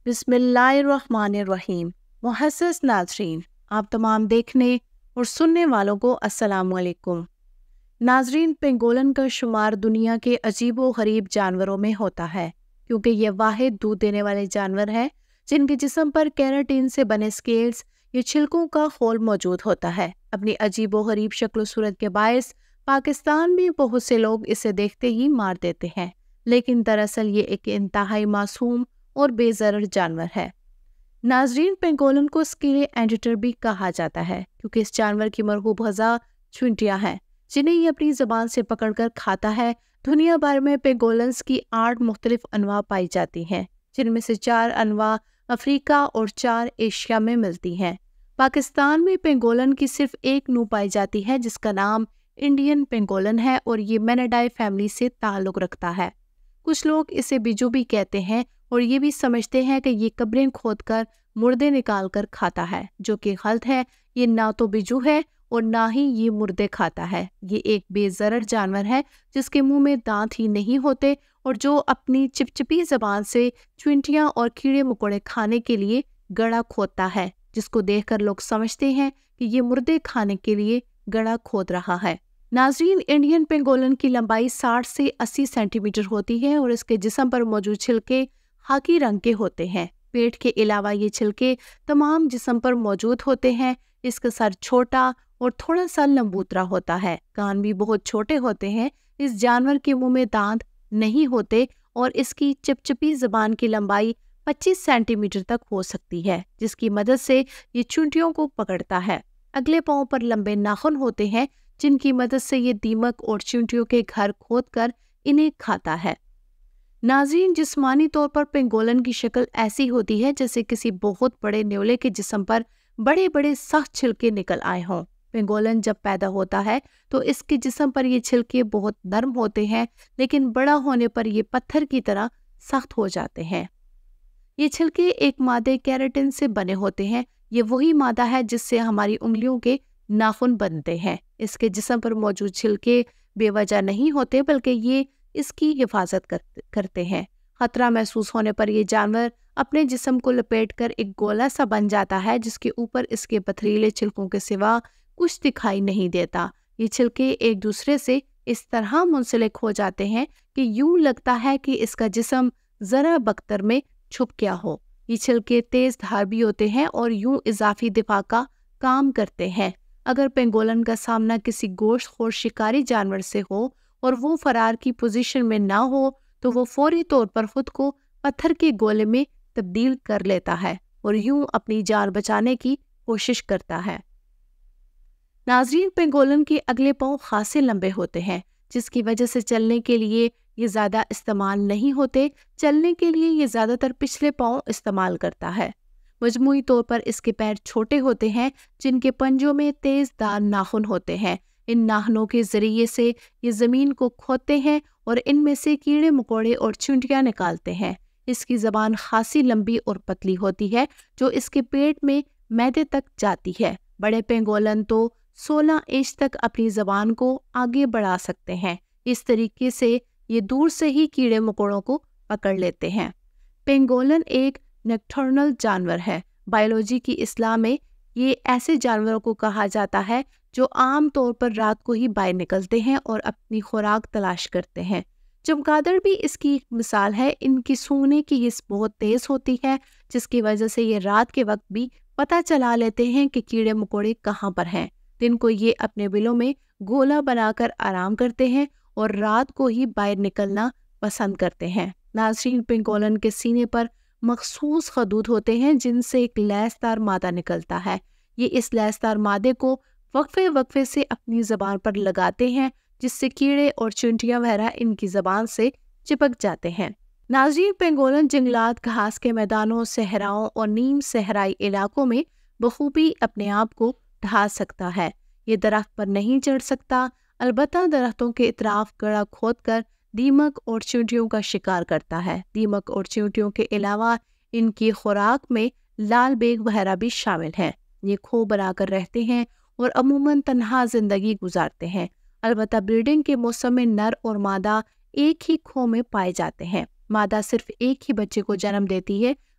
بسم اللہ الرحمن الرحیم۔ محسس ناظرین، آپ تمام دیکھنے اور سننے والوں کو السلام علیکم۔ ناظرین، پنگولن کا شمار دنیا کے عجیب و غریب جانوروں میں ہوتا ہے کیونکہ یہ واحد دودھ دینے والے جانور ہیں جن کے جسم پر کیراٹین سے بنے سکیلز یا چھلکوں کا خول موجود ہوتا ہے۔ اپنی عجیب و غریب شکل و صورت کے باعث پاکستان میں بہت سے لوگ اسے دیکھتے ہی مار دیتے ہیں، لیکن دراصل یہ ایک انتہائی معصوم اور بے ضرر جانور ہے۔ ناظرین، پنگولن کو اسکیلی اینڈیٹر بھی کہا جاتا ہے کیونکہ اس جانور کی مرغوب غذا چونٹیاں ہیں جنہیں یہ اپنی زبان سے پکڑ کر کھاتا ہے۔ دنیا بھر میں پنگولنز کی 8 مختلف انواع پائی جاتی ہیں، جن میں سے 4 انواع افریقہ اور 4 ایشیا میں ملتی ہیں۔ پاکستان میں پنگولن کی صرف ایک نوع پائی جاتی ہے جس کا نام انڈین پنگولن ہے اور یہ مینیڈائی فیملی سے تعلق رکھتا ہے۔ کچھ لوگ اسے بیجو بھی کہتے ہیں اور یہ بھی سمجھتے ہیں کہ یہ قبریں کھود کر مردے نکال کر کھاتا ہے، جو کہ غلط ہے۔ یہ نہ تو بیجو ہے اور نہ ہی یہ مردے کھاتا ہے۔ یہ ایک بے ضرر جانور ہے جس کے منہ میں دانت ہی نہیں ہوتے اور جو اپنی چپچپی زبان سے چونٹیاں اور کیڑے مکوڑے کھانے کے لیے گڑھا کھودتا ہے، جس کو دیکھ کر لوگ سمجھتے ہیں کہ یہ مردے کھانے کے لیے گڑھا کھود رہا ہے۔ ناظرین، انڈین پنگولن کی لمبائی 60 سے 80 سینٹی میٹر ہوتی ہے اور اس کے جسم پر موجود چھلکے خاکی رنگ کے ہوتے ہیں۔ پیٹ کے علاوہ یہ چھلکے تمام جسم پر موجود ہوتے ہیں۔ اس کا سر چھوٹا اور تھوڑا سا لمبوترا ہوتا ہے۔ کان بھی بہت چھوٹے ہوتے ہیں۔ اس جانور کے منہ میں دانت نہیں ہوتے اور اس کی چپچپی زبان کی لمبائی 25 سینٹی میٹر تک ہو سکتی ہے، جس کی مدد سے یہ چونٹیوں کو پکڑتا ہے۔ اگلے پاؤں پر لمبے ناخن ہوتے ہیں جن کی مدد سے یہ دیمک اور چونٹیوں کے گھر کھود کر انہیں کھاتا ہے۔ ناظرین، جسمانی طور پر پنگولن کی شکل ایسی ہوتی ہے جیسے کسی بہت بڑے نیولے کے جسم پر بڑے بڑے سخت چھلکے نکل آئے ہوں۔ پنگولن جب پیدا ہوتا ہے تو اس کے جسم پر یہ چھلکے بہت نرم ہوتے ہیں، لیکن بڑا ہونے پر یہ پتھر کی طرح سخت ہو جاتے ہیں۔ یہ چھلکے ایک مادے کیراٹن سے بنے ہوتے ہیں۔ یہ وہی مادہ ہے جس سے ہماری انگلیوں کے ناخن بنتے ہیں۔ اس کے جسم پر موجود چھلکے بے وجہ نہیں ہوتے بلکہ یہ اس کی حفاظت کرتے ہیں۔ خطرہ محسوس ہونے پر یہ جانور اپنے جسم کو لپیٹ کر ایک گولا سا بن جاتا ہے جس کے اوپر اس کے پتھریلے چھلکوں کے سوا کچھ دکھائی نہیں دیتا۔ یہ چھلکے ایک دوسرے سے اس طرح منسلک ہو جاتے ہیں کہ یوں لگتا ہے کہ اس کا جسم ذرا بکتر میں چھپ گیا ہو۔ یہ چھلکے تیز دھار بھی ہوتے ہیں اور یوں اضافی دفاع کا کام کرتے ہیں۔ اگر پنگولن کا سامنا کسی گوشت خور شکاری جانور سے ہو اور وہ فرار کی پوزیشن میں نہ ہو تو وہ فوری طور پر خود کو پتھر کے گولے میں تبدیل کر لیتا ہے اور یوں اپنی جان بچانے کی کوشش کرتا ہے۔ ناظرین، پنگولن کے اگلے پاؤں خاصے لمبے ہوتے ہیں جس کی وجہ سے چلنے کے لیے یہ زیادہ استعمال نہیں ہوتے۔ چلنے کے لیے یہ زیادہ تر پچھلے پاؤں استعمال کرتا ہے۔ مجموعی طور پر اس کے پیر چھوٹے ہوتے ہیں جن کے پنجوں میں تیز دار ناخن ہوتے ہیں۔ ان ناخنوں کے ذریعے سے یہ زمین کو کھودتے ہیں اور ان میں سے کیڑے مکوڑے اور چونٹیاں نکالتے ہیں۔ اس کی زبان خاصی لمبی اور پتلی ہوتی ہے جو اس کے پیٹ میں معدے تک جاتی ہے۔ بڑے پنگولن تو 16 انچ تک اپنی زبان کو آگے بڑھا سکتے ہیں۔ اس طریقے سے یہ دور سے ہی کیڑے مکوڑوں کو پکڑ لیتے ہیں۔ پنگولن ایک نیکٹرنل جانور ہے۔ بائیولوجی کی اصطلاح میں یہ ایسے جانوروں کو کہا جاتا ہے جو عام طور پر رات کو ہی باہر نکلتے ہیں اور اپنی خوراک تلاش کرتے ہیں۔ چمگادڑ بھی اس کی ایک مثال ہے۔ ان کی سونگنے کی حس بہت تیز ہوتی ہے جس کی وجہ سے یہ رات کے وقت بھی پتہ چلا لیتے ہیں کہ کیڑے مکوڑے کہاں پر ہیں۔ دن کو یہ اپنے بلوں میں گولا بنا کر آرام کرتے ہیں اور رات کو ہی باہر نکلنا پسند کرتے ہیں۔ ناظرین، پنگولن کے سینے پر مخصوص خدود ہوتے ہیں جن سے ایک لیسدار مادہ نکلتا ہے۔ یہ اس لیسدار مادے کو وقفے سے اپنی زبان پر لگاتے ہیں جس سے کیڑے اور چونٹیاں وغیرہ ان کی زبان سے چپک جاتے ہیں۔ ناظرین، پنگولن جنگلات، گھاس کے میدانوں، صحراؤں اور نیم صحرائی علاقوں میں بخوبی اپنے آپ کو ڈھال سکتا ہے۔ یہ درخت پر نہیں چڑھ سکتا، البتہ درختوں کے اطراف گڑھا کھود کر دیمک اور چونٹیوں کا شکار کرتا ہے۔ دیمک اور چونٹیوں کے علاوہ ان کی خوراک میں لال بیگ وغیرہ بھی شامل ہیں۔ یہ کھو بنا کر رہتے ہیں اور عموماً تنہا زندگی گزارتے ہیں۔ البتہ بریڈنگ کے موسم میں نر اور مادہ ایک ہی کھو میں پائے جاتے ہیں۔ مادہ صرف ایک ہی بچے کو جنم دیتی ہے